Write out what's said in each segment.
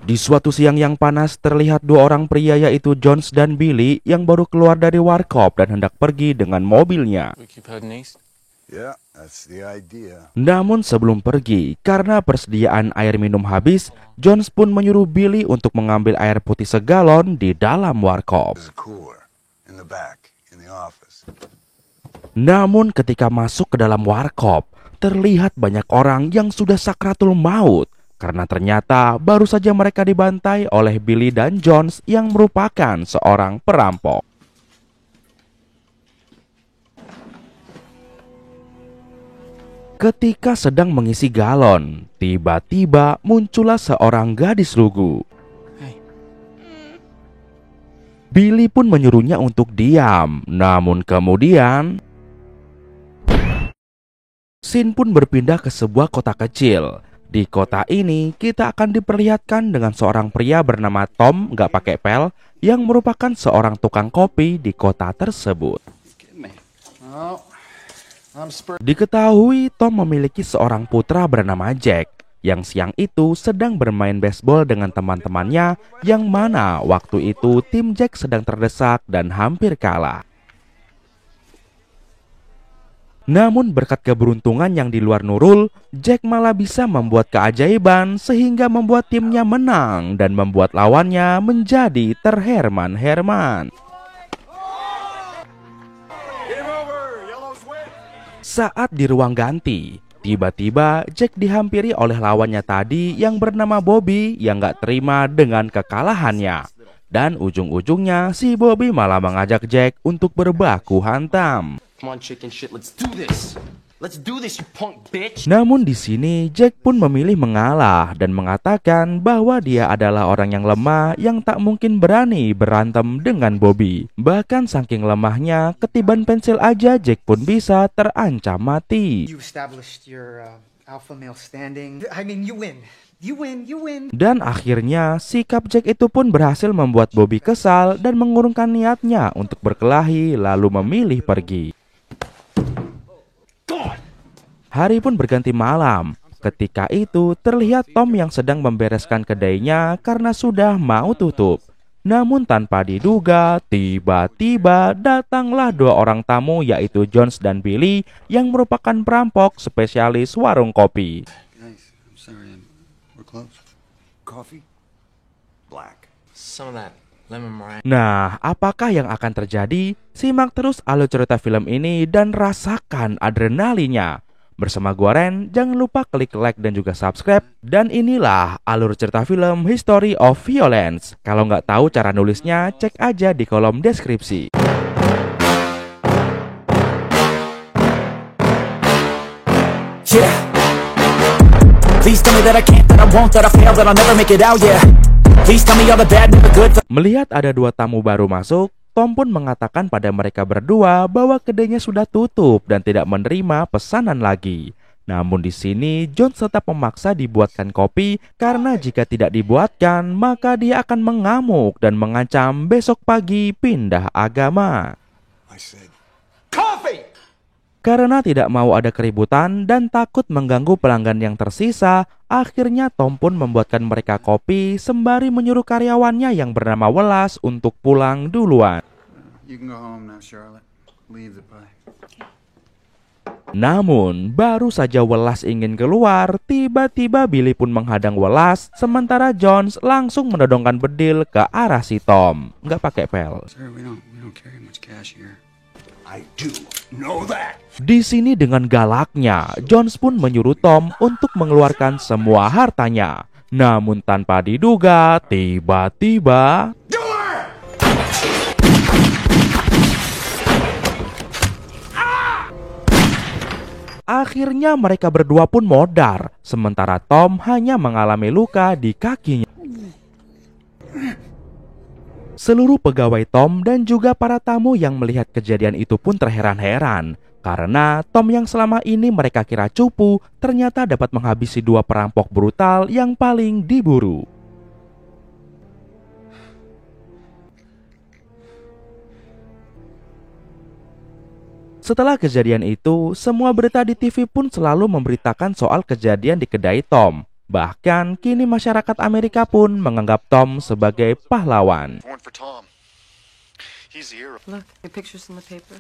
Di suatu siang yang panas, terlihat dua orang pria yaitu Jones dan Billy yang baru keluar dari warkop dan hendak pergi dengan mobilnya. We keep heading east. Yeah, that's the idea. Namun sebelum pergi, karena persediaan air minum habis, Jones pun menyuruh Billy untuk mengambil air putih segalon di dalam warkop. There's a cooler in the back, in the office. Namun ketika masuk ke dalam warkop, terlihat banyak orang yang sudah sakratul maut. Karena ternyata baru saja mereka dibantai oleh Billy dan Jones yang merupakan seorang perampok. Ketika sedang mengisi galon, tiba-tiba muncullah seorang gadis lugu. Hey. Billy pun menyuruhnya untuk diam, namun kemudian scene pun berpindah ke sebuah kota kecil. Di kota ini kita akan diperlihatkan dengan seorang pria bernama Tom nggak pakai pel yang merupakan seorang tukang kopi di kota tersebut. Oh, I'm Diketahui Tom memiliki seorang putra bernama Jack yang siang itu sedang bermain baseball dengan teman-temannya, yang mana waktu itu tim Jack sedang terdesak dan hampir kalah. Namun berkat keberuntungan yang di luar nurul, Jack malah bisa membuat keajaiban sehingga membuat timnya menang dan membuat lawannya menjadi terherman-herman. Saat di ruang ganti, tiba-tiba Jack dihampiri oleh lawannya tadi yang bernama Bobby yang gak terima dengan kekalahannya. Dan ujung-ujungnya si Bobby malah mengajak Jack untuk berbaku hantam. Come on, chicken shit. Let's do this. Let's do this, you punk bitch. Namun di sini Jack pun memilih mengalah dan mengatakan bahwa dia adalah orang yang lemah yang tak mungkin berani berantem dengan Bobby. Bahkan saking lemahnya, ketiban pensil aja Jack pun bisa terancam mati. You established your alpha male standing. I mean, you win. You win, you win. Dan akhirnya sikap Jack itu pun berhasil membuat Bobby kesal dan mengurungkan niatnya untuk berkelahi lalu memilih pergi. Hari pun berganti malam. Ketika itu terlihat Tom yang sedang membereskan kedainya karena sudah mau tutup. Namun tanpa diduga, tiba-tiba datanglah dua orang tamu yaitu Jones dan Billy yang merupakan perampok spesialis warung kopi. Guys, I'm sorry, we're close. Coffee? Black. Some of that lemon meringue. Nah, apakah yang akan terjadi? Simak terus alur cerita film ini dan rasakan adrenalinnya. Bersama gua Ren, jangan lupa klik like dan juga subscribe. Dan inilah alur cerita film History of Violence. Kalau nggak tahu cara nulisnya, cek aja di kolom deskripsi. Yeah. Please tell me that I can't, that I won't, that I fail, that I'll never make it out, yeah. Please tell me all the bad, never good. Melihat ada dua tamu baru masuk, Tom pun mengatakan pada mereka berdua bahwa kedainya sudah tutup dan tidak menerima pesanan lagi. Namun di sini John tetap memaksa dibuatkan kopi karena jika tidak dibuatkan maka dia akan mengamuk dan mengancam besok pagi pindah agama. I said, Karena tidak mau ada keributan dan takut mengganggu pelanggan yang tersisa, akhirnya Tom pun membuatkan mereka kopi sembari menyuruh karyawannya yang bernama Welas untuk pulang duluan. you can go home now, Charlotte. Leave the pie. Namun, baru saja Welas ingin keluar, tiba-tiba Billy pun menghadang Welas, sementara Jones langsung menodongkan bedil ke arah si Tom. Nggak pakai pel. Sir, we don't carry much cash here. I do know that. Di sini dengan galaknya, Jones pun menyuruh Tom untuk mengeluarkan semua hartanya. Namun tanpa diduga, tiba-tiba akhirnya mereka berdua pun modar, sementara Tom hanya mengalami luka di kakinya. Seluruh pegawai Tom dan juga para tamu yang melihat kejadian itu pun terheran-heran. Karena Tom yang selama ini mereka kira cupu, ternyata dapat menghabisi dua perampok brutal yang paling diburu. Setelah kejadian itu, semua berita di TV pun selalu memberitakan soal kejadian di kedai Tom. Bahkan kini masyarakat Amerika pun menganggap Tom sebagai pahlawan. Born for Tom. He's the hero. Look, your pictures in the paper.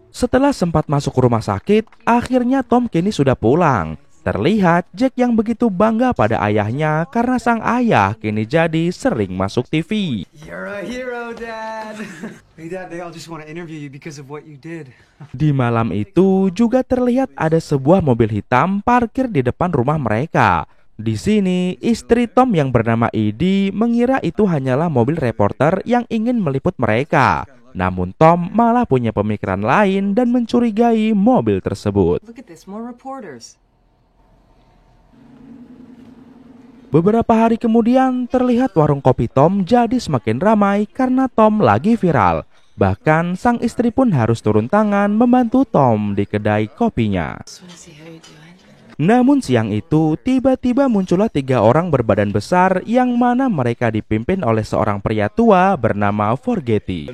Setelah sempat masuk rumah sakit, akhirnya Tom kini sudah pulang. Terlihat Jack yang begitu bangga pada ayahnya karena sang ayah kini jadi sering masuk TV. You're a hero, Dad. Hey, Dad, they all just want to interview you because of what you did. Di malam itu juga terlihat ada sebuah mobil hitam parkir di depan rumah mereka. Di sini, istri Tom yang bernama Edie mengira itu hanyalah mobil reporter yang ingin meliput mereka. Namun Tom malah punya pemikiran lain dan mencurigai mobil tersebut. Look at this, more reporters. Beberapa hari kemudian terlihat warung kopi Tom jadi semakin ramai karena Tom lagi viral. Bahkan sang istri pun harus turun tangan membantu Tom di kedai kopinya. Namun siang itu tiba-tiba muncullah 3 orang berbadan besar yang mana mereka dipimpin oleh seorang pria tua bernama Forgetti.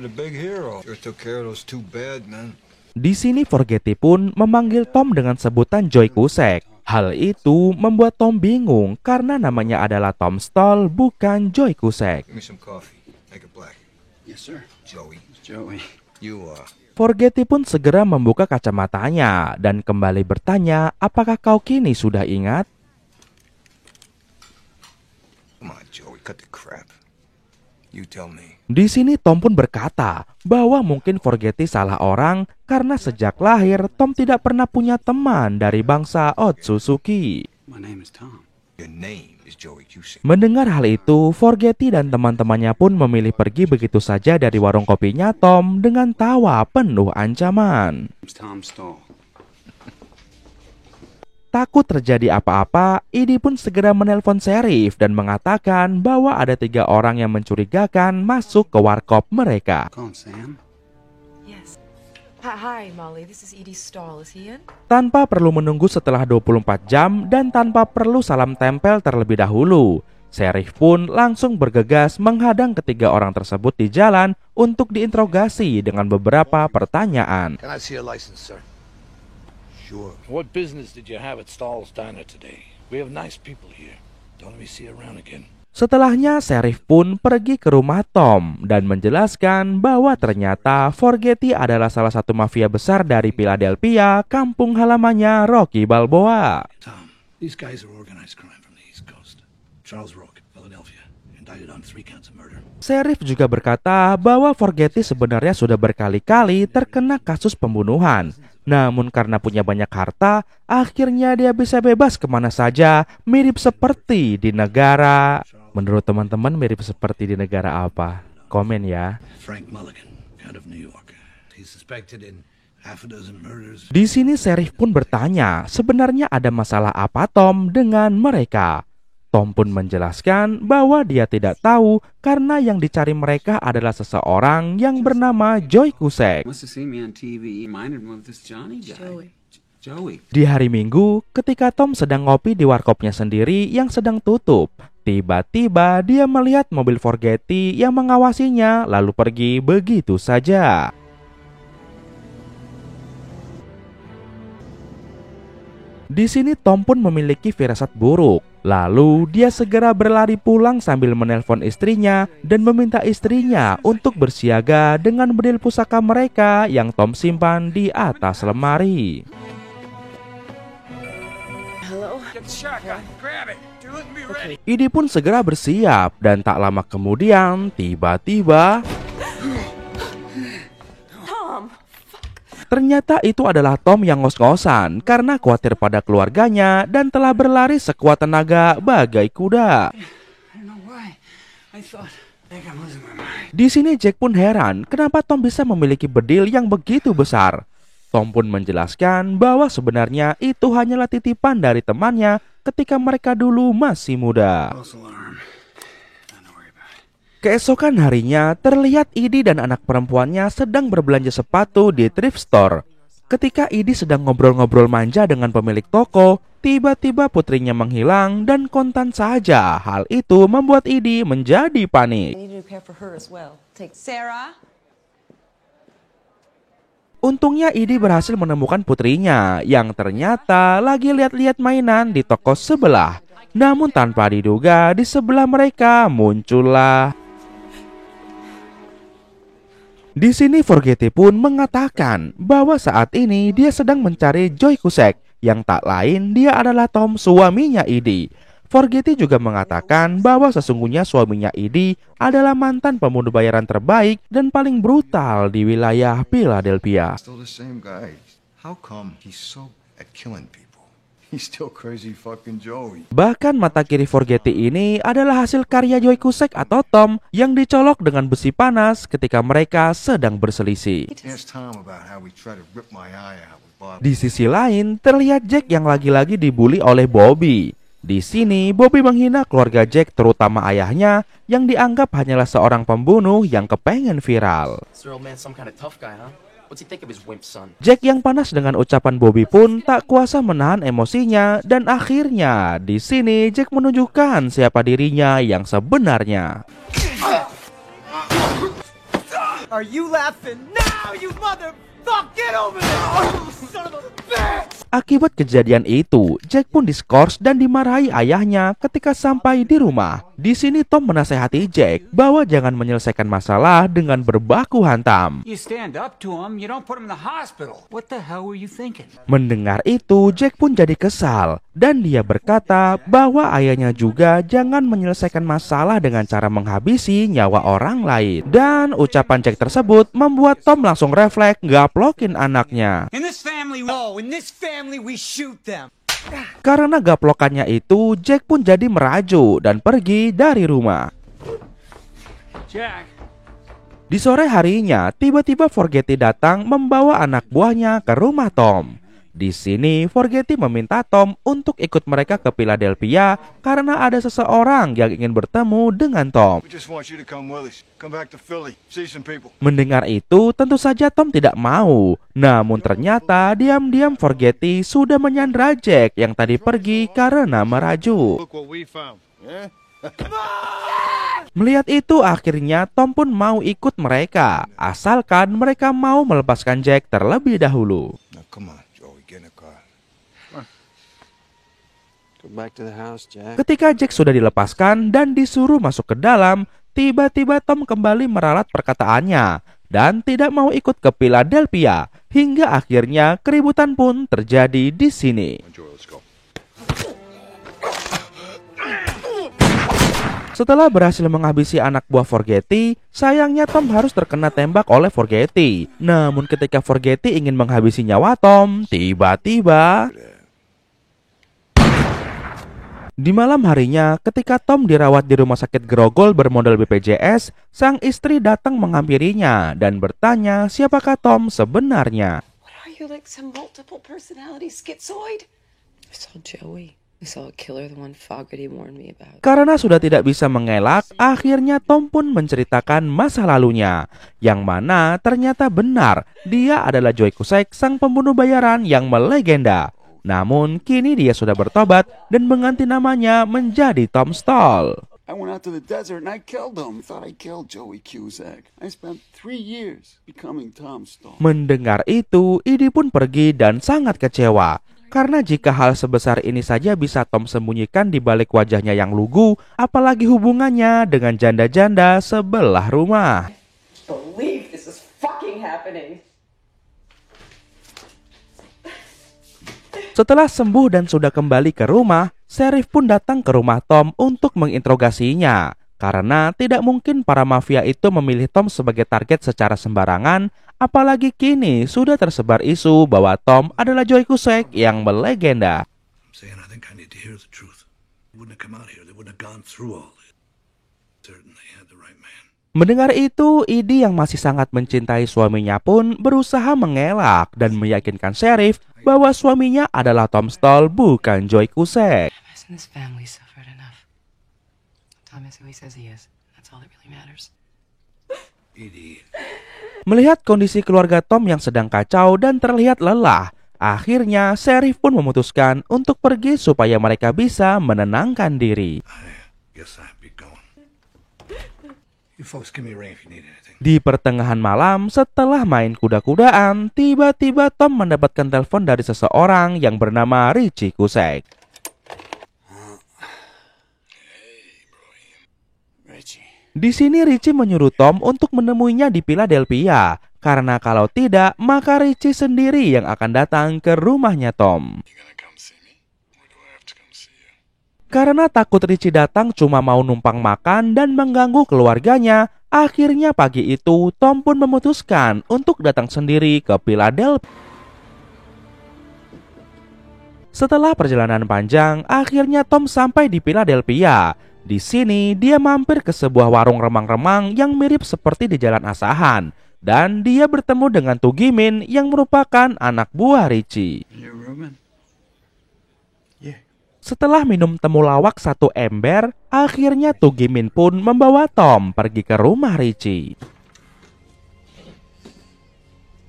Di sini Forgetti pun memanggil Tom dengan sebutan Joey Cusack. Hal itu membuat Tom bingung karena namanya adalah Tom Stoll bukan Joey Cusack. Yes, sir. Joey. Forgetti pun segera membuka kacamatanya dan kembali bertanya, apakah kau kini sudah ingat? Come on, Joey, cut the crap. You tell me. Di sini Tom pun berkata bahwa mungkin Forgetti salah orang karena sejak lahir Tom tidak pernah punya teman dari bangsa Otsutsuki. My name is Tom. Your name is Joey Cusack. Mendengar hal itu, Forgetti dan teman-temannya pun memilih pergi begitu saja dari warung kopinya Tom dengan tawa penuh ancaman. It's Tom Stoll. Takut terjadi apa-apa, Edie pun segera menelpon Sheriff dan mengatakan bahwa ada 3 orang yang mencurigakan masuk ke warkop mereka. Call him Sam. Yes. Hi, Molly. This is Edie Stoll. Is he in? Tanpa perlu menunggu setelah 24 jam dan tanpa perlu salam tempel terlebih dahulu, Sheriff pun langsung bergegas menghadang ketiga orang tersebut di jalan untuk diinterogasi dengan beberapa pertanyaan. Can I see a license, sir? Sure. What business did you have at Stahl's Diner today? We have nice people here. Don't let me see you around again. Setelahnya, Sheriff pun pergi ke rumah Tom dan menjelaskan bahwa ternyata Forgetti adalah salah satu mafia besar dari Philadelphia, kampung halamannya Rocky Balboa. Tom, these guys are organized crime from the East Coast. Charles Roque, Philadelphia, indicted on 3 counts of murder. Sheriff juga berkata bahwa Forgetti sebenarnya sudah berkali-kali terkena kasus pembunuhan. Namun karena punya banyak harta, akhirnya dia bisa bebas kemana saja, mirip seperti di negara. Menurut teman-teman mirip seperti di negara apa? Komen ya. Frank Mulligan, out of New York. He's suspected in half a dozen murders. Di sini Sheriff pun bertanya, sebenarnya ada masalah apa Tom dengan mereka? Tom pun menjelaskan bahwa dia tidak tahu karena yang dicari mereka adalah seseorang yang bernama Joey Cusack. Must have seen me on TV. Reminded me of this Johnny guy. Joey. Di hari Minggu, ketika Tom sedang ngopi di warkopnya sendiri yang sedang tutup, tiba-tiba dia melihat mobil Forgetti yang mengawasinya lalu pergi begitu saja. Di sini Tom pun memiliki firasat buruk. Lalu dia segera berlari pulang sambil menelpon istrinya dan meminta istrinya untuk bersiaga dengan bedil pusaka mereka yang Tom simpan di atas lemari. Hello? Edie pun segera bersiap dan tak lama kemudian tiba-tiba ternyata itu adalah Tom yang ngos-ngosan karena khawatir pada keluarganya dan telah berlari sekuat tenaga bagai kuda. Di sini Jack pun heran kenapa Tom bisa memiliki bedil yang begitu besar. Tom pun menjelaskan bahwa sebenarnya itu hanyalah titipan dari temannya ketika mereka dulu masih muda. Keesokan harinya, terlihat Edie dan anak perempuannya sedang berbelanja sepatu di thrift store. Ketika Edie sedang ngobrol-ngobrol manja dengan pemilik toko, tiba-tiba putrinya menghilang dan kontan saja. Hal itu membuat Edie menjadi panik. I need a new pair for her as well. Take Sarah. Untungnya Edie berhasil menemukan putrinya yang ternyata lagi lihat-lihat mainan di toko sebelah. Namun tanpa diduga di sebelah mereka muncullah. Di sini Forgetty pun mengatakan bahwa saat ini dia sedang mencari Joey Cusack yang tak lain dia adalah Tom, suaminya Edie. Forgetty juga mengatakan bahwa sesungguhnya suaminya Edie adalah mantan pembunuh bayaran terbaik dan paling brutal di wilayah Philadelphia. Still the same guy. How come he's so at killing people? He's still crazy fucking Joey. Bahkan mata kiri Forgetty ini adalah hasil karya Joey Cusack atau Tom yang dicolok dengan besi panas ketika mereka sedang berselisih. Ask Tom about how we try to rip my eye out with Bob. Di sisi lain, terlihat Jack yang lagi-lagi dibully oleh Bobby. Di sini, Bobby menghina keluarga Jack, terutama ayahnya, yang dianggap hanyalah seorang pembunuh yang kepengen viral. Jack yang panas dengan ucapan Bobby pun tak kuasa menahan emosinya, dan akhirnya di sini Jack menunjukkan siapa dirinya yang sebenarnya. Are you laughing now, you motherfucker? Get over there! Oh, son of a bitch! Akibat kejadian itu, Jack pun diskors dan dimarahi ayahnya ketika sampai di rumah. Di sini Tom menasehati Jack bahwa jangan menyelesaikan masalah dengan berbaku hantam. You stand up to him, you don't put him in the hospital. What the hell were you thinking? Mendengar itu, Jack pun jadi kesal dan dia berkata bahwa ayahnya juga jangan menyelesaikan masalah dengan cara menghabisi nyawa orang lain. Dan ucapan Jack tersebut membuat Tom langsung refleks gaplokin anaknya. In this family, we shoot them. Karena gaplokannya itu, Jack pun jadi merajuk dan pergi dari rumah. Jack. Di sore harinya, tiba-tiba Forgetty datang membawa anak buahnya ke rumah Tom. Di sini, Forgetty meminta Tom untuk ikut mereka ke Philadelphia karena ada seseorang yang ingin bertemu dengan Tom. We just want you to come with us. Come back to Philly. See some people. Mendengar itu, tentu saja Tom tidak mau. Namun ternyata diam-diam Forgetty sudah menyandra Jack yang tadi pergi karena merajuk. Look what we found. Yeah? Melihat itu, akhirnya Tom pun mau ikut mereka, asalkan mereka mau melepaskan Jack terlebih dahulu. Now come on, Joey, get in the car. Go back to the house, Jack. Ketika Jack sudah dilepaskan dan disuruh masuk ke dalam, tiba-tiba Tom kembali meralat perkataannya dan tidak mau ikut ke Philadelphia, hingga akhirnya keributan pun terjadi di sini. Joey, let's go. Setelah berhasil menghabisi anak buah Forgetty, sayangnya Tom harus terkena tembak oleh Forgetty. Namun ketika Forgetty ingin menghabisi nyawa Tom, tiba-tiba di malam harinya, ketika Tom dirawat di rumah sakit Grogol bermodel BPJS, sang istri datang menghampirinya dan bertanya siapakah Tom sebenarnya. What are you, like some multiple personality schizoid? I saw Joey. I saw a killer, the one Fogarty warned me about. Karena sudah tidak bisa mengelak, akhirnya Tom pun menceritakan masa lalunya, yang mana ternyata benar dia adalah Joey Cusack, sang pembunuh bayaran yang melegenda. Namun kini dia sudah bertobat dan mengganti namanya menjadi Tom Stall. I went out to the desert and I killed him. Thought I killed Joey Cusack. I spent 3 years becoming Tom Stall. Mendengar itu, Edie pun pergi dan sangat kecewa. Karena jika hal sebesar ini saja bisa Tom sembunyikan di balik wajahnya yang lugu, apalagi hubungannya dengan janda-janda sebelah rumah. Believe this is fucking happening. Setelah sembuh dan sudah kembali ke rumah, Sheriff pun datang ke rumah Tom untuk menginterogasinya. Karena tidak mungkin para mafia itu memilih Tom sebagai target secara sembarangan, apalagi kini sudah tersebar isu bahwa Tom adalah Joey Cusack yang melegenda. I'm saying I think I need to hear the truth. They wouldn't have come out here. They wouldn't have gone through all this. Certain they had the right man. Mendengar itu, Edie yang masih sangat mencintai suaminya pun berusaha mengelak dan meyakinkan Sheriff bahwa suaminya adalah Tom Stall, bukan Joey Cusack. This family suffered enough. Tom is who he says he is. That's all that really matters. Edie. Melihat kondisi keluarga Tom yang sedang kacau dan terlihat lelah, akhirnya Sheriff pun memutuskan untuk pergi supaya mereka bisa menenangkan diri. I guess I'd be going. You folks give me a ring if you need anything. Di pertengahan malam, setelah main kuda-kudaan, tiba-tiba Tom mendapatkan telepon dari seseorang yang bernama Richie Kusek. Di sini Richie menyuruh Tom untuk menemuinya di Philadelphia, karena kalau tidak, maka Richie sendiri yang akan datang ke rumahnya Tom. Karena takut Richie datang cuma mau numpang makan dan mengganggu keluarganya, akhirnya pagi itu Tom pun memutuskan untuk datang sendiri ke Philadelphia. Setelah perjalanan panjang, akhirnya Tom sampai di Philadelphia. Di sini dia mampir ke sebuah warung remang-remang yang mirip seperti di Jalan Asahan, dan dia bertemu dengan Tugimin yang merupakan anak buah Richie. Setelah minum temulawak 1 ember, akhirnya Tugimin pun membawa Tom pergi ke rumah Richie.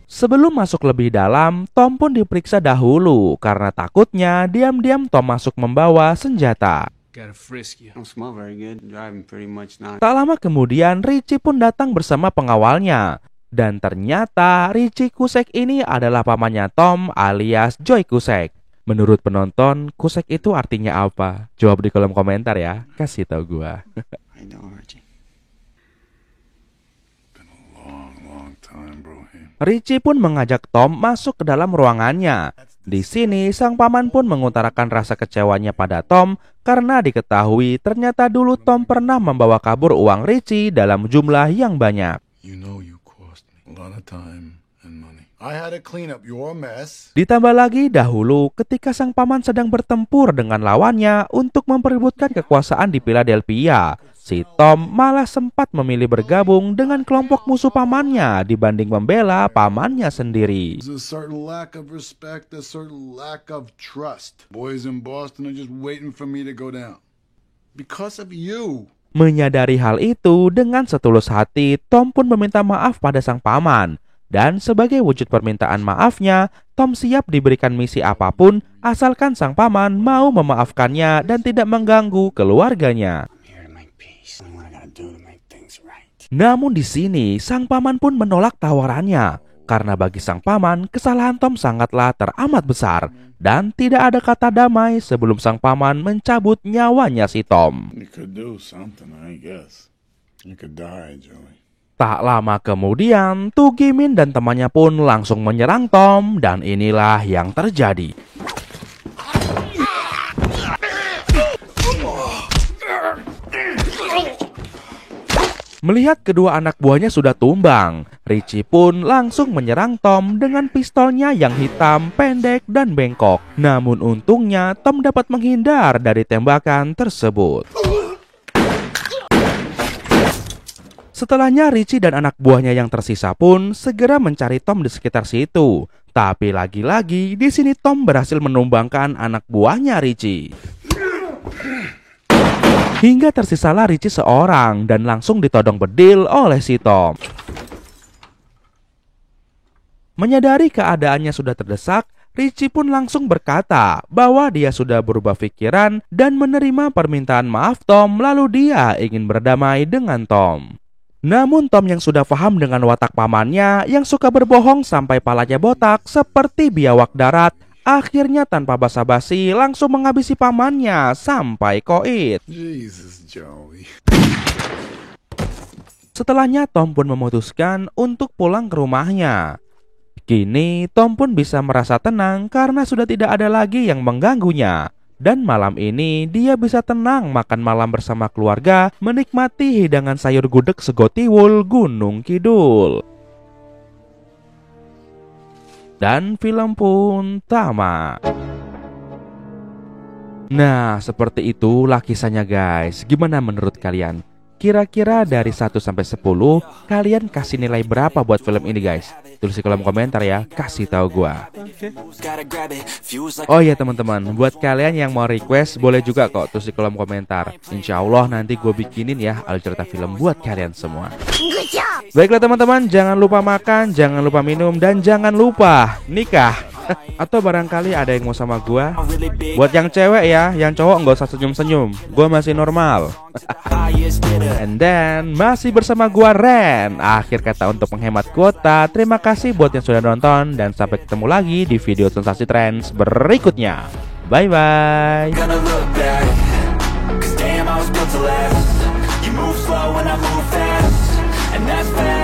Sebelum masuk lebih dalam, Tom pun diperiksa dahulu karena takutnya diam-diam Tom masuk membawa senjata. Tak lama kemudian Richie pun datang bersama pengawalnya. Dan ternyata Richie Kusek ini adalah pamannya Tom alias Joey Kusek. Menurut penonton, Kusek itu artinya apa? Jawab di kolom komentar ya, kasih tau gua. Richie pun mengajak Tom masuk ke dalam ruangannya. Di sini sang paman pun mengutarakan rasa kecewanya pada Tom karena diketahui ternyata dulu Tom pernah membawa kabur uang Richie dalam jumlah yang banyak. Ditambah lagi dahulu ketika sang paman sedang bertempur dengan lawannya untuk memperebutkan kekuasaan di Philadelphia, si Tom malah sempat memilih bergabung dengan kelompok musuh pamannya dibanding membela pamannya sendiri. Menyadari hal itu, dengan setulus hati, Tom pun meminta maaf pada sang paman. Dan sebagai wujud permintaan maafnya, Tom siap diberikan misi apapun asalkan sang paman mau memaafkannya dan tidak mengganggu keluarganya. Namun di sini sang paman pun menolak tawarannya karena bagi sang paman kesalahan Tom sangatlah teramat besar dan tidak ada kata damai sebelum sang paman mencabut nyawanya si Tom. Tak lama kemudian, Tugimin dan temannya pun langsung menyerang Tom dan inilah yang terjadi. Melihat kedua anak buahnya sudah tumbang, Richie pun langsung menyerang Tom dengan pistolnya yang hitam, pendek, dan bengkok. Namun untungnya Tom dapat menghindar dari tembakan tersebut. Setelahnya Richie dan anak buahnya yang tersisa pun segera mencari Tom di sekitar situ. Tapi lagi-lagi di sini Tom berhasil menumbangkan anak buahnya Richie. Hingga tersisalah Richie seorang dan langsung ditodong bedil oleh si Tom. Menyadari keadaannya sudah terdesak, Richie pun langsung berkata bahwa dia sudah berubah pikiran dan menerima permintaan maaf Tom, lalu dia ingin berdamai dengan Tom. Namun Tom yang sudah paham dengan watak pamannya yang suka berbohong sampai palanya botak seperti biawak darat, akhirnya tanpa basa-basi langsung menghabisi pamannya sampai koit. Setelahnya Tom pun memutuskan untuk pulang ke rumahnya. Kini Tom pun bisa merasa tenang karena sudah tidak ada lagi yang mengganggunya. Dan malam ini dia bisa tenang makan malam bersama keluarga, menikmati hidangan sayur gudeg sego tiwul Gunung Kidul. Dan film pun tamat. Nah, seperti itulah kisahnya guys. Gimana menurut kalian? Kira-kira dari 1 sampai 10, kalian kasih nilai berapa buat film ini guys? Tulis di kolom komentar ya, kasih tahu gua. Oh iya teman-teman, buat kalian yang mau request boleh juga kok tulis di kolom komentar. Insya Allah nanti gue bikinin ya alur cerita film buat kalian semua. Baiklah teman-teman, jangan lupa makan, jangan lupa minum, dan jangan lupa nikah. Atau barangkali ada yang mau sama gua? Buat yang cewek ya, yang cowok nggak usah senyum-senyum. Gua masih normal. And then masih bersama gua Ren. Akhir kata untuk menghemat kuota. Terima kasih buat yang sudah nonton dan sampai ketemu lagi di video sensasi trends berikutnya. Bye bye. You move slow and I move fast, and that's fast.